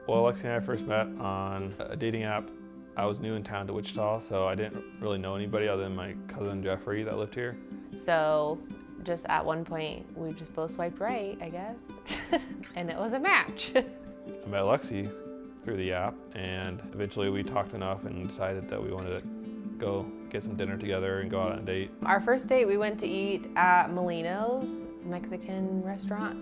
Well, Alexi and I first met on a dating app. I was new in town to Wichita, so I didn't really know anybody other than my cousin Jeffrey that lived here. So just at one point, we just both swiped right, I guess, and it was a match. I met Alexi through the app, and eventually we talked enough and decided that we wanted to go get some dinner together and go out on a date. Our first date, we went to eat at Molino's Mexican restaurant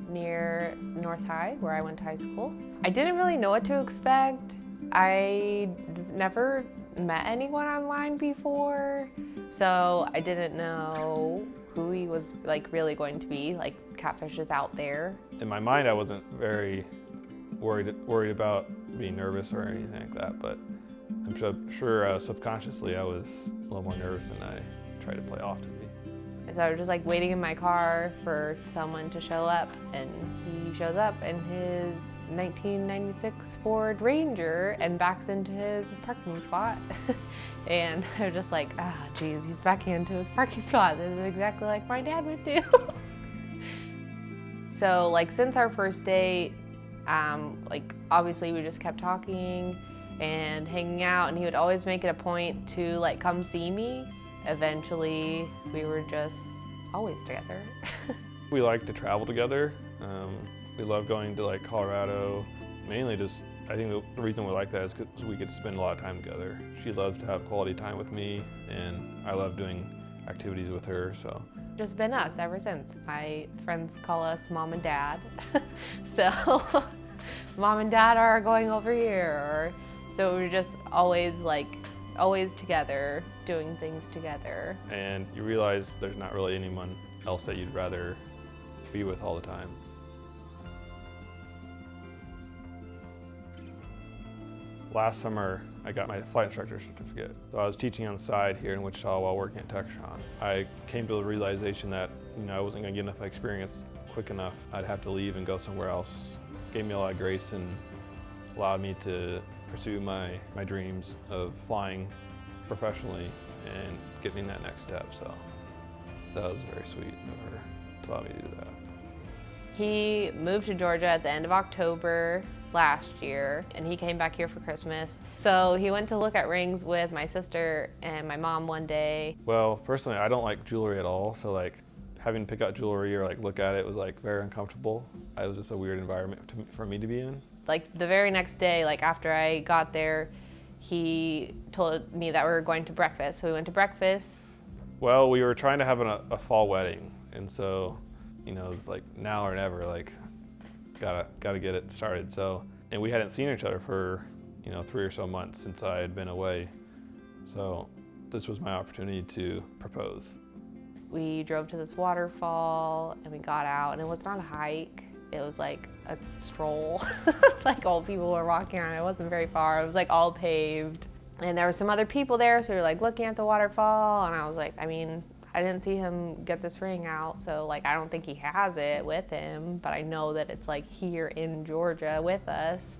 near North High, where I went to high school. I didn't really know what to expect. I never met anyone online before, so I didn't know who he was really going to be. Catfish is out there. In my mind, I wasn't very worried about being nervous or anything like that, but I'm sure subconsciously I was a little more nervous than I tried to play off to be. So I was just waiting in my car for someone to show up, and he shows up in his 1996 Ford Ranger and backs into his parking spot. And I was just like, geez, he's backing into his parking spot. This is exactly like my dad would do. So since our first date, obviously we just kept talking and hanging out, and he would always make it a point to come see me. Eventually, we were just always together. We like to travel together. We love going to Colorado. Mainly I think the reason we like that is because we get to spend a lot of time together. She loves to have quality time with me, and I love doing activities with her, so. Just been us ever since. My friends call us Mom and Dad. So, Mom and Dad are going over here. So we're just always together, doing things together. And you realize there's not really anyone else that you'd rather be with all the time. Last summer, I got my flight instructor certificate. So I was teaching on the side here in Wichita while working at Textron. I came to the realization that I wasn't going to get enough experience quick enough. I'd have to leave and go somewhere else. Gave me a lot of grace and allowed me to pursue my dreams of flying professionally and get me in that next step. So that was very sweet of her to allow me to do that. He moved to Georgia at the end of October last year, and he came back here for Christmas. So he went to look at rings with my sister and my mom one day. Well, personally, I don't like jewelry at all, so having to pick out jewelry or look at it was very uncomfortable. It was just a weird environment for me to be in. The very next day, after I got there, he told me that we were going to breakfast. So we went to breakfast. Well, we were trying to have a fall wedding, and so, it was now or never, gotta get it started. So, and we hadn't seen each other for, 3 or so months since I had been away. So this was my opportunity to propose. We drove to this waterfall and we got out, and it was not a hike. It was a stroll. Old people were walking around. It wasn't very far. It was all paved. And there were some other people there, so we were looking at the waterfall, and I was I didn't see him get this ring out, so I don't think he has it with him, but I know that it's here in Georgia with us.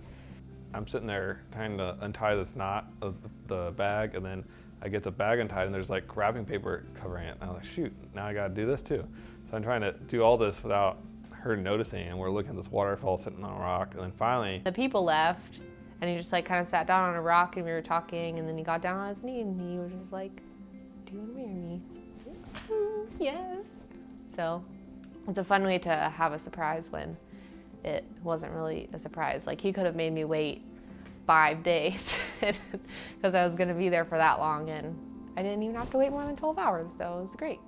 I'm sitting there trying to untie this knot of the bag, and then I get the bag untied and there's wrapping paper covering it. And I was shoot, now I gotta do this too. So I'm trying to do all this without her noticing, and we're looking at this waterfall sitting on a rock, and then finally the people left, and he just kind of sat down on a rock, and we were talking, and then he got down on his knee and he was just do you want to marry me? Yes. So it's a fun way to have a surprise when it wasn't really a surprise. He could have made me wait 5 days because I was going to be there for that long, and I didn't even have to wait more than 12 hours, so it was great.